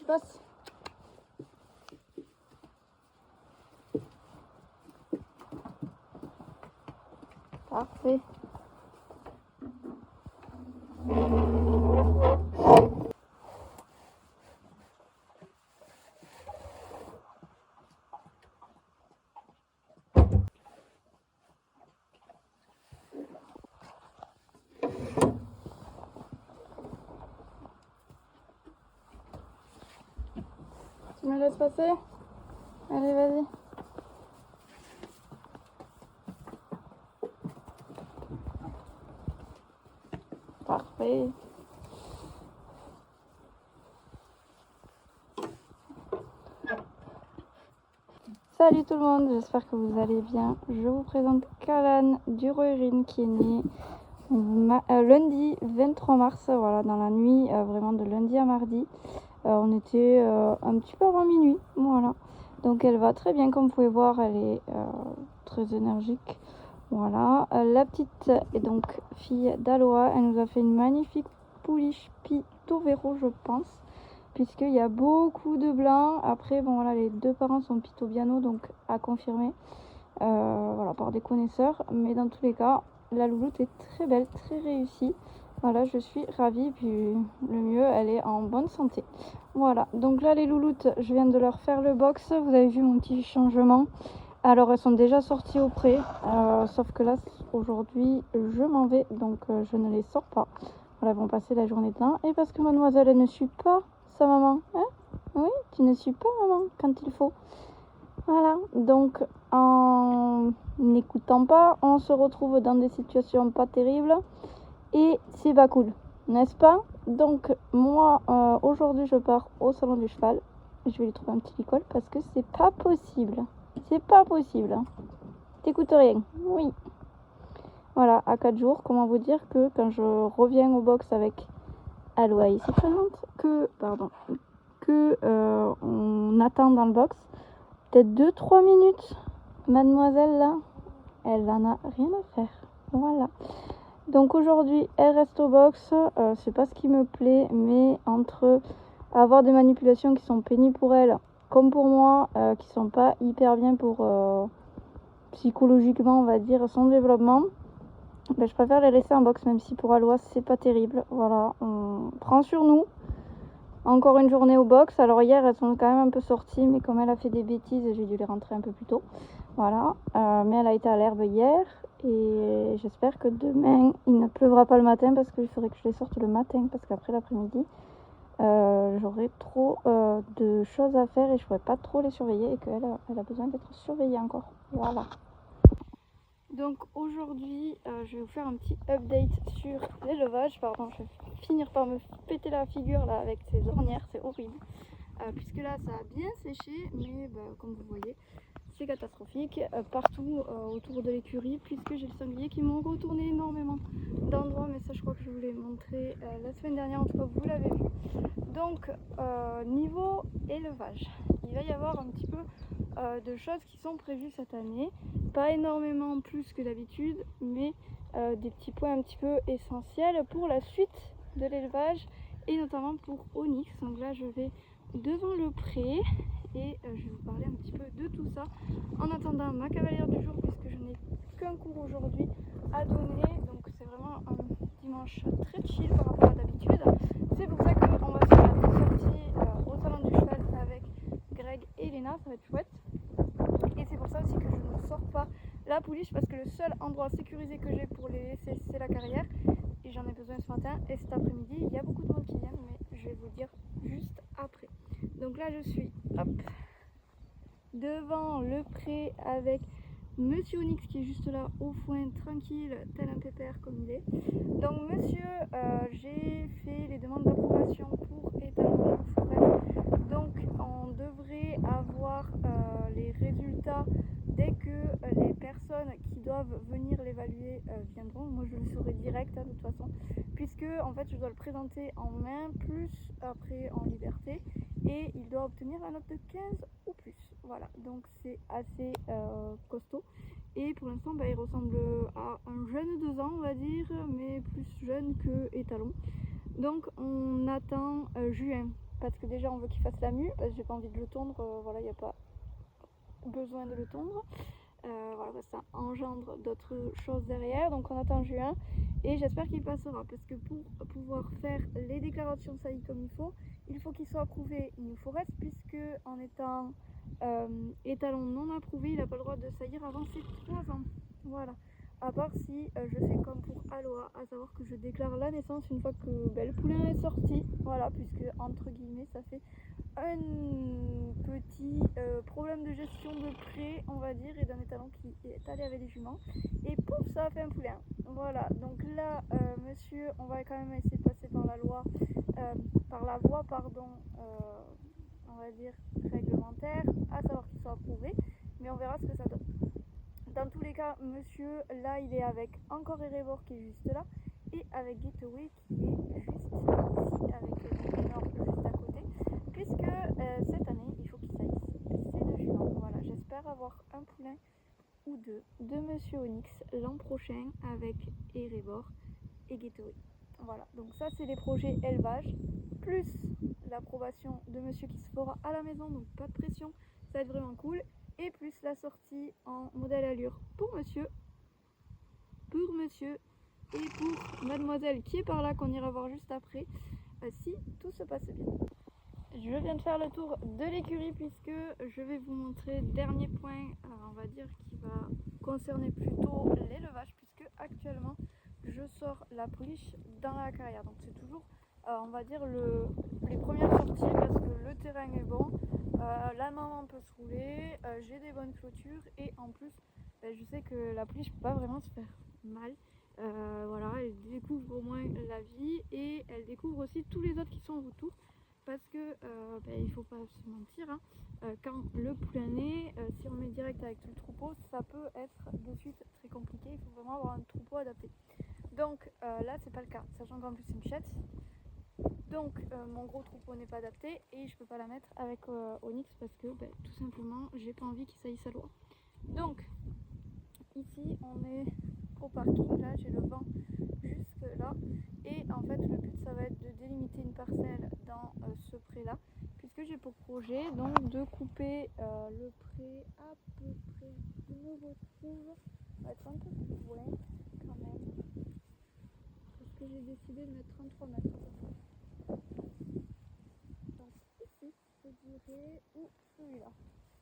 passe. Parfait. Tu me laisses passer? Allez, vas-y. Parfait. Salut tout le monde, j'espère que vous allez bien. Je vous présente Kalan du Roerin qui est né lundi 23 mars, voilà, dans la nuit vraiment de lundi à mardi. On était un petit peu avant minuit, voilà. Donc elle va très bien, comme vous pouvez voir, elle est très énergique. Voilà, la petite est donc fille d'Aloha. Elle nous a fait une magnifique pouliche Pitovero, je pense, puisqu'il y a beaucoup de blanc. Après, bon voilà, les deux parents sont Pitobiano, donc à confirmer, voilà, par des connaisseurs. Mais dans tous les cas, la louloute est très belle, très réussie. Voilà, je suis ravie. Puis le mieux, elle est en bonne santé. Voilà, donc là les louloutes, je viens de leur faire le box. Vous avez vu mon petit changement. Alors elles sont déjà sorties au pré, sauf que là aujourd'hui je m'en vais, donc je ne les sors pas. Voilà, elles vont passer la journée dedans. Et parce que mademoiselle, elle ne suit pas sa maman, hein? Oui, tu ne suis pas maman quand il faut. Voilà, donc en n'écoutant pas, on se retrouve dans des situations pas terribles et c'est pas cool, n'est-ce pas? Donc moi aujourd'hui je pars au salon du cheval. Je vais lui trouver un petit licol parce que c'est pas possible. C'est pas possible. T'écoutes rien. Oui. Voilà, à 4 jours, comment vous dire que quand je reviens au box avec Aloha ici présente, on attend dans le box peut-être 2-3 minutes. Mademoiselle là, elle en a rien à faire. Voilà. Donc aujourd'hui, elle reste au box. C'est pas ce qui me plaît, mais entre avoir des manipulations qui sont pénibles pour elle, comme pour moi, qui sont pas hyper bien pour psychologiquement, on va dire, son développement, ben, je préfère les laisser en box, même si pour Aloha c'est pas terrible. Voilà, on prend sur nous. Encore une journée au box. Alors hier elles sont quand même un peu sorties, mais comme elle a fait des bêtises, j'ai dû les rentrer un peu plus tôt. Voilà, mais elle a été à l'herbe hier et j'espère que demain il ne pleuvra pas le matin, parce qu'il faudrait que je les sorte le matin, parce qu'après l'après-midi j'aurai trop de choses à faire et je pourrais pas trop les surveiller, et qu'elle a besoin d'être surveillée encore. Voilà. Donc aujourd'hui je vais vous faire un petit update sur l'élevage. Pardon, je vais finir par me péter la figure là avec ces ornières, c'est horrible. Puisque là ça a bien séché, mais comme vous voyez c'est catastrophique partout autour de l'écurie, puisque j'ai le sanglier qui m'ont retourné énormément d'endroits. Mais ça je crois que je vous l'ai montré la semaine dernière, en tout cas vous l'avez vu. Donc niveau élevage, il va y avoir un petit peu de choses qui sont prévues cette année. Pas énormément plus que d'habitude, mais des petits points un petit peu essentiels pour la suite de l'élevage, et notamment pour Onyx. Donc là je vais devant le pré et je vais vous parler un petit peu de tout ça en attendant ma cavalière du jour, puisque je n'ai qu'un cours aujourd'hui à donner. Donc c'est vraiment un dimanche très chill par rapport à d'habitude. C'est pour ça qu'on va faire la sortie au salon du cheval avec Greg et Léna, ça va être chouette. Et c'est pour ça aussi que je ne sors pas la pouliche, parce que le seul endroit sécurisé que j'ai pour les laisser, c'est la carrière, et j'en ai besoin ce matin. Et cet après-midi il y a beaucoup de monde qui vient, mais je vais vous dire juste après. Donc là je suis devant le pré avec Monsieur Onyx qui est juste là au foin, tranquille, tel un pépère comme il est. Donc monsieur, j'ai fait les demandes d'approbation pour étalonner le fourrage. Donc on devrait avoir les résultats dès que les personnes qui doivent venir l'évaluer viendront. Moi je le saurai direct de toute façon, puisque en fait je dois le présenter en main, plus après en liberté, et il doit obtenir la note de 15 ou plus. Voilà, donc c'est assez costaud. Et pour l'instant il ressemble à un jeune 2 ans on va dire, mais plus jeune que étalon. Donc on attend juin parce que déjà on veut qu'il fasse la mue, parce que j'ai pas envie de le tondre, voilà, il n'y a pas besoin de le tondre. Voilà, ça engendre d'autres choses derrière, donc on attend juin et j'espère qu'il passera, parce que pour pouvoir faire les déclarations de saillie comme il faut qu'il soit approuvé New Forest, puisque en étant étalon non approuvé, il n'a pas le droit de saillir avant ses 3 ans. Voilà, à part si je fais comme pour Aloha, à savoir que je déclare la naissance une fois que le poulain est sorti, voilà, puisque entre guillemets ça fait un petit problème de gestion de prêt, on va dire, et d'un étalon qui est allé avec les juments, et pouf, ça a fait un poulain. Voilà, donc là, monsieur, on va quand même essayer de passer par la loi, par la voie, pardon, on va dire réglementaire, à savoir qu'il soit approuvé, mais on verra ce que ça donne. Dans tous les cas, monsieur, là, il est avec encore Erebor qui est juste là, et avec Gateway qui est juste ici, avec le nord juste à côté, puisque cette année, il faut qu'il saillisse ces 2 juments. Voilà, j'espère avoir un poulain ou deux de monsieur Onyx l'an prochain avec Erebor et Gateway. Voilà, donc ça c'est les projets élevage, plus l'approbation de monsieur qui se fera à la maison, donc pas de pression, ça va être vraiment cool, et plus la sortie en modèle allure pour monsieur et pour mademoiselle qui est par là, qu'on ira voir juste après, si tout se passe bien. Je viens de faire le tour de l'écurie, puisque je vais vous montrer dernier point, on va dire, qui va concerner plutôt l'élevage, puisque actuellement je sors la pouliche dans la carrière. Donc c'est toujours, on va dire, les premières sorties, parce que le terrain est bon, la maman peut se rouler, j'ai des bonnes clôtures, et en plus je sais que la pouliche peut pas vraiment se faire mal. Voilà, elle découvre au moins la vie, et elle découvre aussi tous les autres qui sont autour, parce que il faut pas se mentir, hein, quand le poulain naît, si on met direct avec tout le troupeau, ça peut être de suite très compliqué, il faut vraiment avoir un troupeau adapté. Donc là c'est pas le cas, sachant qu'en plus c'est une chette, donc mon gros troupeau n'est pas adapté, et je peux pas la mettre avec Onyx, parce que tout simplement j'ai pas envie qu'il saillisse à loi. Donc ici on est au parking, là j'ai le vent jusque là, et en fait le but ça va être de délimiter une parcelle dans ce pré là, puisque j'ai pour projet donc de couper le pré à peu près, je me retrouve, va être un peu plus loin quand même, parce que j'ai décidé de mettre 33 mètres à peu près. Donc ici je dirais, ou celui-là,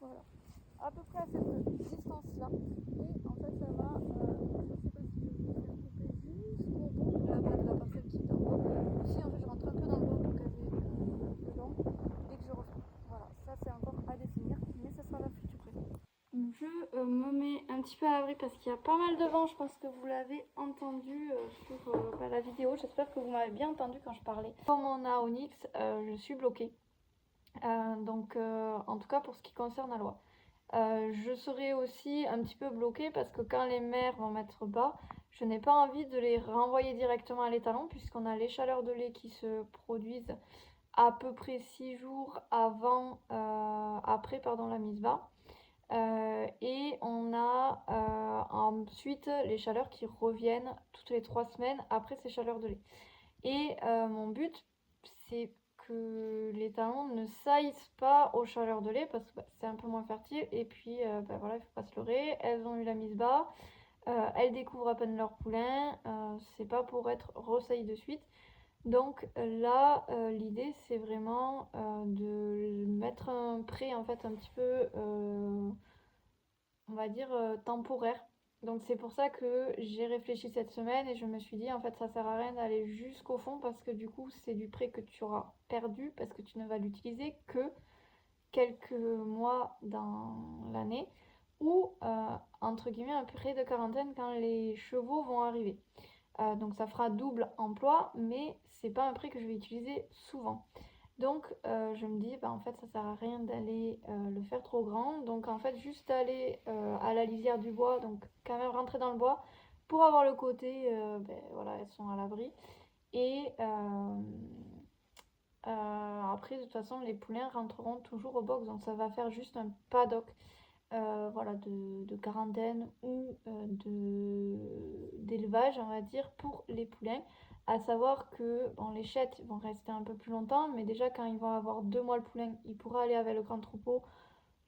voilà, à peu près à cette distance là, et en fait ça va, je sais pas si je vais faire couper jusqu'au bout là-bas de la parcelle qui est en bas. Ici en fait je rentre un peu dans le bois pour caser le long et que je refais. Voilà, ça c'est encore à définir, mais ça sera la future préférée. Je me mets un petit peu à l'abri parce qu'il y a pas mal de vent, je pense que vous l'avez entendu sur la vidéo, j'espère que vous m'avez bien entendu quand je parlais. Comme on a Onyx, je suis bloquée, donc en tout cas pour ce qui concerne Aloha. Je serai aussi un petit peu bloquée parce que quand les mères vont mettre bas, je n'ai pas envie de les renvoyer directement à l'étalon, puisqu'on a les chaleurs de lait qui se produisent à peu près 6 jours après la mise bas. Et on a ensuite les chaleurs qui reviennent toutes les 3 semaines après ces chaleurs de lait. Et mon but, c'est que les talons ne saillissent pas aux chaleurs de lait, parce que c'est un peu moins fertile, et puis voilà, il faut pas se leurrer, elles ont eu la mise bas, elles découvrent à peine leur poulain, c'est pas pour être ressaillies de suite. Donc là l'idée c'est vraiment de mettre un pré en fait un petit peu on va dire temporaire. Donc c'est pour ça que j'ai réfléchi cette semaine, et je me suis dit en fait ça sert à rien d'aller jusqu'au fond, parce que du coup c'est du prêt que tu auras perdu, parce que tu ne vas l'utiliser que quelques mois dans l'année, ou entre guillemets un prêt de quarantaine quand les chevaux vont arriver. Donc ça fera double emploi, mais c'est pas un prêt que je vais utiliser souvent. Donc je me dis en fait ça sert à rien d'aller le faire trop grand, donc en fait juste aller à la lisière du bois, donc quand même rentrer dans le bois pour avoir le côté voilà, elles sont à l'abri, et après de toute façon les poulains rentreront toujours au box, donc ça va faire juste un paddock. voilà, de quarantaine ou d'élevage, on va dire, pour les poulains. À savoir que bon, les chètres vont rester un peu plus longtemps, mais déjà quand ils vont avoir 2 mois le poulain, il pourra aller avec le grand troupeau.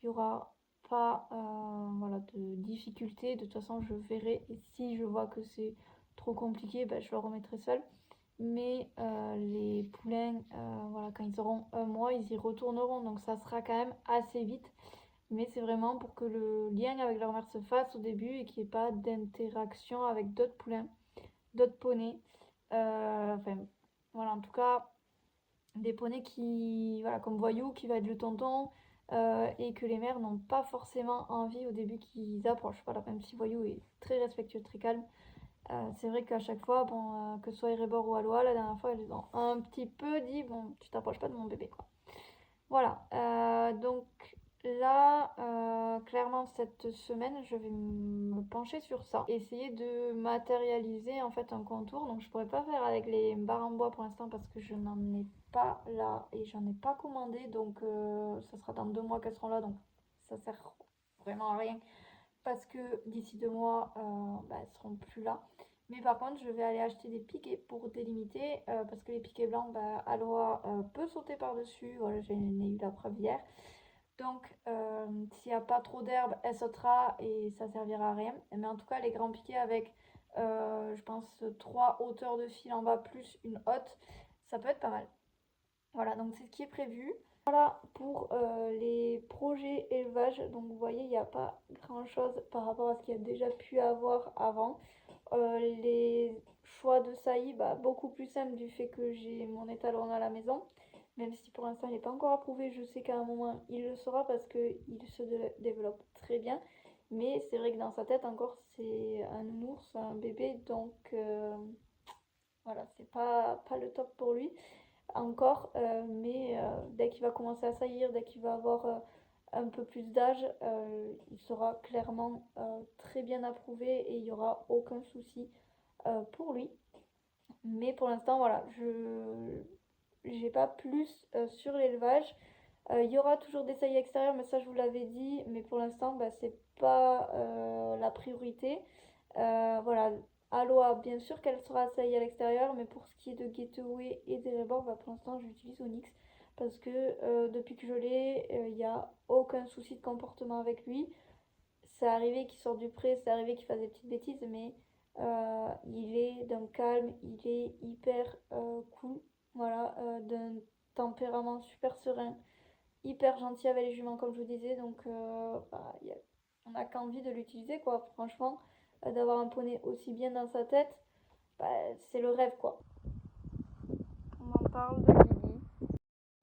Il n'y aura pas voilà, de difficulté. De toute façon, je verrai. Et si je vois que c'est trop compliqué, ben, je le remettrai seul. Mais les poulains, voilà, quand ils auront 1 mois, ils y retourneront. Donc ça sera quand même assez vite. Mais c'est vraiment pour que le lien avec leur mère se fasse au début et qu'il n'y ait pas d'interaction avec d'autres poulains, d'autres poneys. Enfin, voilà, en tout cas, des poneys qui, voilà, comme Voyou, qui va être le tonton, et que les mères n'ont pas forcément envie au début qu'ils approchent. Voilà, même si Voyou est très respectueux, très calme. C'est vrai qu'à chaque fois, bon, que ce soit Erebor ou Aloha, la dernière fois, elles ont un petit peu dit, bon, tu t'approches pas de mon bébé, quoi. Voilà, donc là, clairement, cette semaine, je vais me pencher sur ça, essayer de matérialiser en fait un contour. Donc, je pourrais pas faire avec les barres en bois pour l'instant parce que je n'en ai pas là et j'en ai pas commandé. Donc, ça sera dans 2 mois qu'elles seront là, donc ça sert vraiment à rien parce que d'ici 2 mois, bah, elles seront plus là. Mais par contre, je vais aller acheter des piquets pour délimiter parce que les piquets blancs, bah, Aloha peut sauter par-dessus. Voilà, j'en ai eu la preuve hier. Donc, s'il n'y a pas trop d'herbe, elle sautera et ça servira à rien. Mais en tout cas, les grands piquets avec, je pense, 3 hauteurs de fil en bas plus une haute, ça peut être pas mal. Voilà, donc c'est ce qui est prévu. Voilà pour les projets élevage. Donc vous voyez, il n'y a pas grand chose par rapport à ce qu'il y a déjà pu avoir avant. Les choix de saillie, bah, beaucoup plus simple du fait que j'ai mon étalon à la maison. Même si pour l'instant il n'est pas encore approuvé, je sais qu'à un moment il le sera parce qu'il se développe très bien. Mais c'est vrai que dans sa tête encore c'est un nounours, un bébé, donc voilà, c'est pas le top pour lui encore, mais dès qu'il va commencer à saillir, dès qu'il va avoir un peu plus d'âge, il sera clairement très bien approuvé et il n'y aura aucun souci pour lui. Mais pour l'instant, voilà, je j'ai pas plus sur l'élevage. Il y aura toujours des saillies extérieures, mais ça je vous l'avais dit, mais pour l'instant, bah, c'est pas la priorité. Voilà, Aloha, bien sûr qu'elle sera assaillie à l'extérieur, mais pour ce qui est de Gateway et d'Erebor, bah, pour l'instant j'utilise Onyx parce que depuis que je l'ai, il n'y a aucun souci de comportement avec lui. C'est arrivé qu'il sorte du pré, c'est arrivé qu'il fasse des petites bêtises, mais il est d'un calme, il est hyper cool, voilà, d'un tempérament super serein, hyper gentil avec les juments, comme je vous disais. Donc, bah, on n'a qu'envie de l'utiliser, quoi. Franchement, d'avoir un poney aussi bien dans sa tête, bah, c'est le rêve, quoi. On en parle de Lily.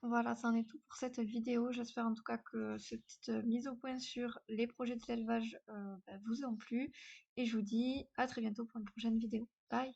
Voilà, c'en est tout pour cette vidéo. J'espère en tout cas que cette petite mise au point sur les projets de l'élevage bah, vous ont plu. Et je vous dis à très bientôt pour une prochaine vidéo. Bye!